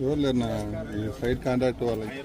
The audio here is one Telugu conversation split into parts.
ఎవరు లేరు నా సైడ్ కాంటాక్ట్ వాళ్ళకి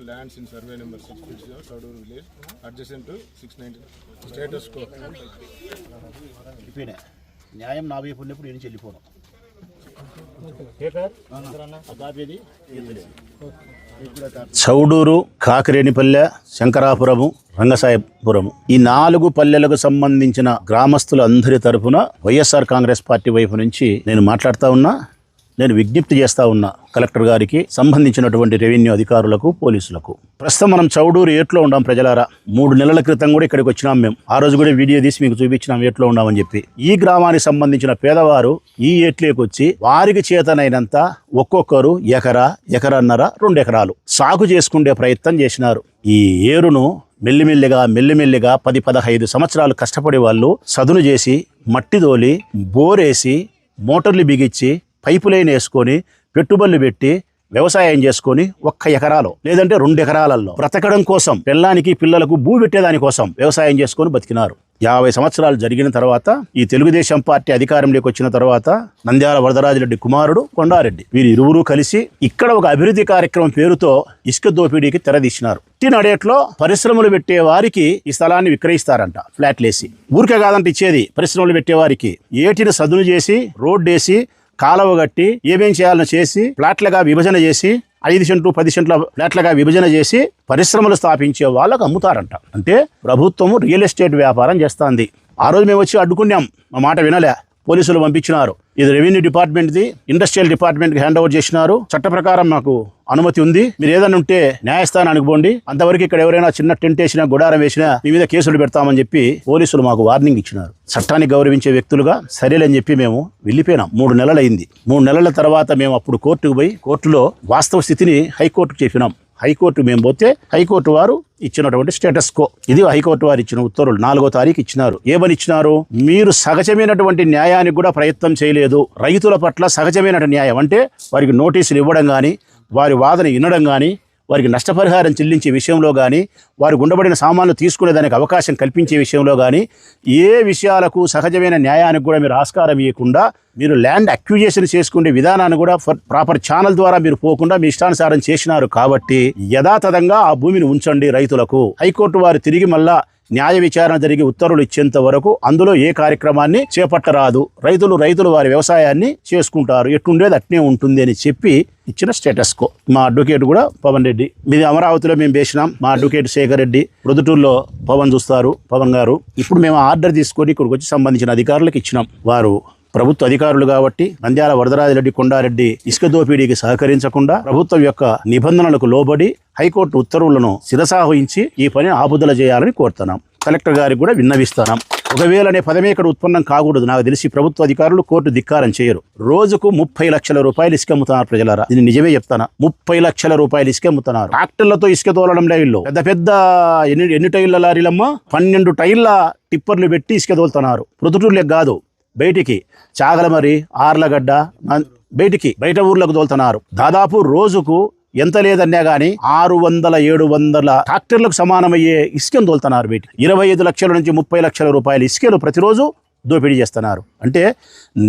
lands in survey number 660 Chowdhury village adjacent to 690 status quo ఇప్పుడే న్యాయం నా వైపు ఉన్నప్పుడు నేను చెల్లిపోవడం చౌడూరు, కాకిరేనిపల్లె, శంకరాపురము, రంగసాయపురము ఈ 4 పల్లెలకు సంబంధించిన గ్రామస్తులందరి తరఫున వైఎస్ఆర్ కాంగ్రెస్ పార్టీ వైపు నుంచి నేను మాట్లాడుతూ ఉన్నా. నేను విజ్ఞప్తి చేస్తా ఉన్నా కలెక్టర్ గారికి, సంబంధించినటువంటి రెవెన్యూ అధికారులకు, పోలీసులకు. ప్రస్తుతం మనం చౌడూరు ఏట్లో ఉన్నాం ప్రజలారా. 3 నెలల క్రితం కూడా ఇక్కడికి వచ్చినాం మేము. ఆ రోజు కూడా వీడియో తీసి మీకు చూపించినాం ఏట్లో ఉన్నామని చెప్పి. ఈ గ్రామానికి సంబంధించిన పేదవారు ఈ ఏట్లోకి వచ్చి వారికి చేతనైనంత ఒక్కొక్కరు ఎకరన్నర 2 ఎకరాలు సాగు చేసుకునే ప్రయత్నం చేసినారు. ఈ ఏరును మెల్లిమెల్లిగా 10-15 సంవత్సరాలు కష్టపడి వాళ్ళు సదును చేసి, మట్టి తోలి, బోరేసి, మోటార్లు బిగించి, పైపు లైన్ వేసుకొని, పెట్టుబడులు పెట్టి వ్యవసాయం చేసుకొని 1 ఎకరాలో లేదంటే 2 ఎకరాలలో బ్రతకడం కోసం, పిల్లానికి పిల్లలకు భూ పెట్టేదానికోసం వ్యవసాయం చేసుకొని బతికినారు. 50 సంవత్సరాలు జరిగిన తర్వాత ఈ తెలుగుదేశం పార్టీ అధికారంలోకి వచ్చిన తర్వాత నంద్యాల వరదరాజిరెడ్డి కుమారుడు కొండారెడ్డి వీరు ఇరువురు కలిసి ఇక్కడ ఒక అభివృద్ధి కార్యక్రమం పేరుతో ఇసుక దోపిడీకి తెరదీసినారు. నడేట్లో పరిశ్రమలు పెట్టే వారికి ఈ స్థలాన్ని విక్రయిస్తారంట. ఫ్లాట్లేసి ఊరికే కాదంట ఇచ్చేది. పరిశ్రమలు పెట్టే వారికి ఏటిని సదును చేసి, రోడ్డేసి, కాలువ కట్టి, ఏమేం చేయాలని చేసి, ఫ్లాట్లుగా విభజన చేసి, 5 సెంట్లు 10 సెంట్ల ఫ్లాట్లుగా విభజన చేసి పరిశ్రమలు స్థాపించే వాళ్ళకు అమ్ముతారంట. అంటే ప్రభుత్వము రియల్ ఎస్టేట్ వ్యాపారం చేస్తుంది. ఆ రోజు మేము వచ్చి అడ్డుకున్నాం. మా మాట వినలే. పోలీసులు పంపించినారు. ఇది రెవెన్యూ డిపార్ట్మెంట్ది, ఇండస్ట్రియల్ డిపార్ట్మెంట్కి హ్యాండ్ ఓవర్ చేసినారు. చట్ట ప్రకారం మాకు అనుమతి ఉంది. మీరు ఏదైనా ఉంటే న్యాయస్థానానికి పోండి. అంతవరకు ఇక్కడ ఎవరైనా చిన్న టెంట్ వేసినా, గుడారం వేసినా మీ మీద కేసులు పెడతామని చెప్పి పోలీసులు మాకు వార్నింగ్ ఇచ్చినారు. చట్టాన్ని గౌరవించే వ్యక్తులుగా సరేలని చెప్పి మేము వెళ్ళిపోయినాం. 3 నెలలు అయింది. 3 నెలల తర్వాత మేము అప్పుడు కోర్టుకు పోయి కోర్టులో వాస్తవ స్థితిని హైకోర్టుకు చెప్పినాం. హైకోర్టు మేము పోతే హైకోర్టు వారు ఇచ్చినటువంటి స్టేటస్ కో ఇది. హైకోర్టు వారు ఇచ్చిన ఉత్తర్వులు 4వ తారీఖు ఇచ్చినారు. ఏమని ఇచ్చినారు? మీరు సహజమైనటువంటి న్యాయానికి కూడా ప్రయత్నం చేయలేదు. రైతుల పట్ల సహజమైన న్యాయం అంటే వారికి నోటీసులు ఇవ్వడం కానీ, వారి వాదన వినడం కానీ, వారికి నష్టపరిహారం చెల్లించే విషయంలో కానీ, వారికి ఉండబడిన సామాన్లు తీసుకునేదానికి అవకాశం కల్పించే విషయంలో కానీ, ఏ విషయాలకు సహజమైన న్యాయానికి కూడా మీరు ఆస్కారం ఇవ్వకుండా, మీరు ల్యాండ్ అక్విజిషన్ చేసుకునే విధానాన్ని కూడా ప్రాపర్ ఛానల్ ద్వారా మీరు పోకుండా మీ ఇష్టానుసారం చేసినారు. కాబట్టి యథాతథంగా ఆ భూమిని ఉంచండి రైతులకు. హైకోర్టు వారు తిరిగి మళ్ళా న్యాయ విచారణ జరిగి ఉత్తర్వులు ఇచ్చేంత వరకు అందులో ఏ కార్యక్రమాన్ని చేపట్టరాదు. రైతులు వారి వ్యవసాయాన్ని చేసుకుంటారు. ఎట్టుండేది అట్నే ఉంటుంది అని చెప్పి ఇచ్చిన స్టేటస్ కో. మా అడ్వకేట్ కూడా పవన్ రెడ్డి. మీది అమరావతిలో మేము వేసినాం. మా అడ్వకేట్ శేఖర్ రెడ్డి ప్రొద్దుటూరులో పవన్ చూస్తారు, పవన్ గారు. ఇప్పుడు మేము ఆర్డర్ తీసుకొని ఇక్కడికి వచ్చి సంబంధించిన అధికారులకు ఇచ్చినాం. వారు ప్రభుత్వ అధికారులు కాబట్టి నంద్యాల వరదరాజిరెడ్డి, కొండారెడ్డి ఇసుక దోపిడీకి సహకరించకుండా ప్రభుత్వం యొక్క నిబంధనలకు లోబడి హైకోర్టు ఉత్తర్వులను శిరసావహించి ఈ పని ఆపుదల చేయాలని కోరుతున్నాం. కలెక్టర్ గారికి కూడా విన్నవిస్తున్నాం. ఒకవేళ అనే పదమే ఇక్కడ ఉత్పన్నం కాకూడదు. నాకు తెలిసి ప్రభుత్వ అధికారులు కోర్టు ధిక్కారం చేయరు. రోజుకు 30 లక్షల రూపాయలు ఇసుక అమ్ముతున్నారు ప్రజలారా. ఇది నిజమే చెప్తానా. 30 లక్షల రూపాయలు ఇసుక అమ్ముతున్నారు. ట్రాక్టర్లతో ఇసుక తోలడం లైన్లో పెద్ద ఎన్ని టైర్ల లారీలమ్మా, 12 టైర్ల టిప్పర్లు పెట్టి ఇసుక తోలుతున్నారు. ప్రొద్దుటూరులకు కాదు, బయటికి చాగలమరి, ఆర్లగడ్డ, బయట ఊర్లకు తోలుతున్నారు. దాదాపు రోజుకు ఎంత లేదన్నా కానీ 600-700 ట్రాక్టర్లకు సమానమయ్యే ఇసుకను తోలుతున్నారు. బయటికి 25 లక్షల నుంచి 30 లక్షల రూపాయల ఇసుకలు ప్రతిరోజు దోపిడీ చేస్తున్నారు. అంటే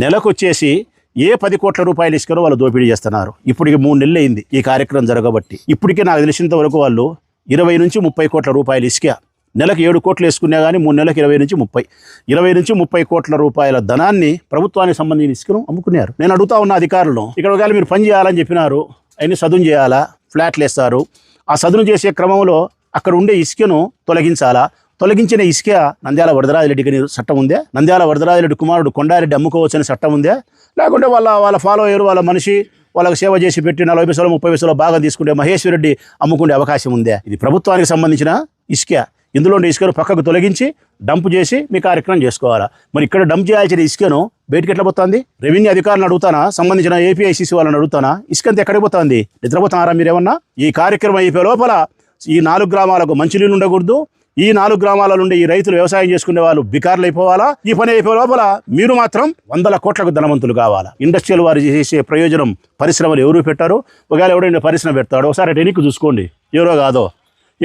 నెలకు వచ్చేసి ఏ 10 కోట్ల రూపాయల ఇసుకలో వాళ్ళు దోపిడీ చేస్తున్నారు. ఇప్పటికి 3 నెలలు అయింది ఈ కార్యక్రమం జరగబట్టి. ఇప్పటికే నాకు తెలిసినంత వరకు వాళ్ళు 20 నుంచి 30 కోట్ల రూపాయల ఇసుక నెలకు 7 కోట్లు వేసుకున్నా కానీ 3 నెలలకు 20 నుంచి 30 కోట్ల రూపాయల ధనాన్ని ప్రభుత్వానికి సంబంధించిన ఇసుకను అమ్ముకున్నారు. నేను అడుగుతా ఉన్న అధికారులను, ఇక్కడ ఒకవేళ మీరు పని చేయాలని చెప్పినారు, అయినా సదును చేయాలా, ఫ్లాట్లు వేస్తారు, ఆ సదును చేసే క్రమంలో అక్కడ ఉండే ఇసుకను తొలగించాలా, తొలగించిన ఇసుక నంద్యాల వరదరాజిరెడ్డికి చట్టం ఉందే, నంద్యాల వరదరాజిరెడ్డి కుమారుడు కొండారెడ్డి అమ్ముకోవచ్చని చట్టం ఉందే, లేకుంటే వాళ్ళ ఫాలో అయ్యారు, వాళ్ళ మనిషి వాళ్ళకి సేవ చేసి పెట్టి 40 పైసలు 30 పైసలు భాగం తీసుకుంటే మహేశ్వర్ రెడ్డి అమ్ముకునే అవకాశం ఉందే? ఇది ప్రభుత్వానికి సంబంధించిన ఇసుక. ఇందులో ఇసుకను పక్కకు తొలగించి డంప్ చేసి మీ కార్యక్రమం చేసుకోవాలా. మరి ఇక్కడ డంప్ చేయాల్సిన ఇసుకను బయటకు ఎట్లా పోతుంది? రెవెన్యూ అధికారులను అడుగుతానా, సంబంధించిన ఏపీఐసీసీ వాళ్ళని అడుగుతానా, ఇసుక అంతా ఎక్కడికి పోతుంది? నిద్రపోతున్నారా మీరేమన్నా? ఈ కార్యక్రమం అయిపోయే లోపల ఈ 4 గ్రామాలకు మంచినీళ్ళు ఉండకూడదు, ఈ 4 గ్రామాల నుండి ఈ రైతులు వ్యవసాయం చేసుకునే వాళ్ళు బికార్లు అయిపోవాలా. ఈ పని అయిపోయే లోపల మీరు మాత్రం 100 కోట్లకు ధనవంతులు కావాలా. ఇండస్ట్రియల్ వారు చేసే ప్రయోజనం పరిశ్రమలు ఎవరు పెట్టారు? ఒకవేళ ఎవరైనా పరిశ్రమ పెడతాడు, ఒకసారి వెనక్కి చూసుకోండి, ఎవరో కాదో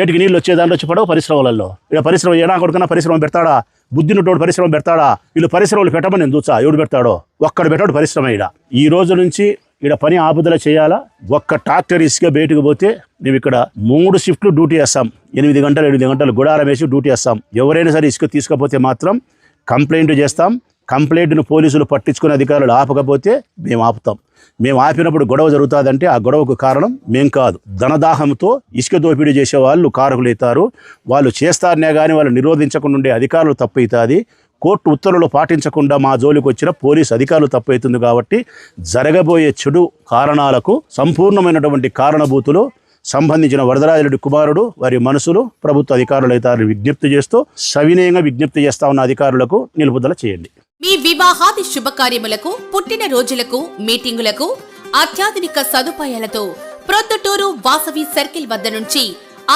ఏటికి నీళ్ళు వచ్చే దాంట్లో వచ్చి పడవు పరిశ్రమలలో. ఇలా పరిశ్రమ ఏనా కొడుకున్నా పరిశ్రమ పెడతాడా? బుద్ధినోడు పరిశ్రమ పెడతాడా? వీళ్ళు పరిశ్రమలు పెట్టమని నేను చూసా, ఎవడు పెడతాడో ఒక్కడు పెట్టాడు పరిశ్రమ. ఈ రోజు నుంచి ఇక్కడ పని ఆపుదల చేయాలా. ఒక్క ట్రాక్టర్ ఇసుక బయటకు పోతే మేము ఇక్కడ 3 షిఫ్ట్లు డ్యూటీ వేస్తాం, 8 గంటలు గుడారం వేసి డ్యూటీ వేస్తాం. ఎవరైనా సరే ఇసుక తీసుకపోతే మాత్రం కంప్లైంట్ చేస్తాం. కంప్లైంట్ను పోలీసులు పట్టించుకునే అధికారులు ఆపకపోతే మేము ఆపుతాం. మేము ఆపినప్పుడు గొడవ జరుగుతుందంటే ఆ గొడవకు కారణం మేం కాదు, ధనదాహంతో ఇసుక దోపిడీ చేసే వాళ్ళు కారకులవుతారు. వాళ్ళు చేస్తారనే కానీ వాళ్ళు నిరోధించకుండా ఉండే అధికారులు తప్పవుతుంది. కోర్టు ఉత్తర్వులు పాటించకుండా మా జోలికి వచ్చిన పోలీసు అధికారులు తప్పవుతుంది. కాబట్టి జరగబోయే చెడు కారణాలకు సంపూర్ణమైనటువంటి కారణభూతులు సంబంధించిన వరదరాజిరెడ్డి కుమారుడు, వారి మనసులు ప్రభుత్వ అధికారులు అయితే విజ్ఞప్తి చేస్తూ సవినయంగా విజ్ఞప్తి చేస్తా ఉన్న అధికారులకు నిలుపుదల చేయండి. మీ వివాహాది శుభకార్యములకు, పుట్టిన రోజులకు, మీటింగులకు అత్యాధునిక సదుపాయాలతో ప్రొద్దుటూరు వాసవి సర్కిల్ వద్ద నుంచి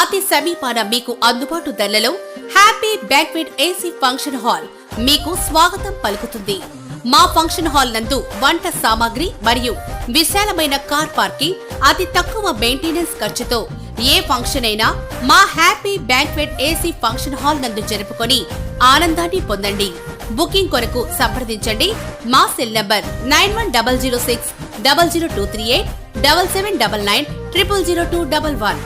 అతి సమీపాన మీకు అందుబాటు ధరలలో happy banquet AC function hall మీకు స్వాగతం పలుకుతుంది. మా ఫంక్షన్ హాల్ నందు వంట సామాగ్రి మరియు విశాలమైన కార్ పార్కింగ్, అతి తక్కువ మెయింటెనెన్స్ ఖర్చుతో ఏ ఫంక్షన్ అయినా మా happy banquet AC function hall నందు జరుపుకొని ఆనందాన్ని పొందండి. బుకింగ్ కొరకు సంప్రదించండి. మా సెల్ నంబర్ 9100600238 7799 000211.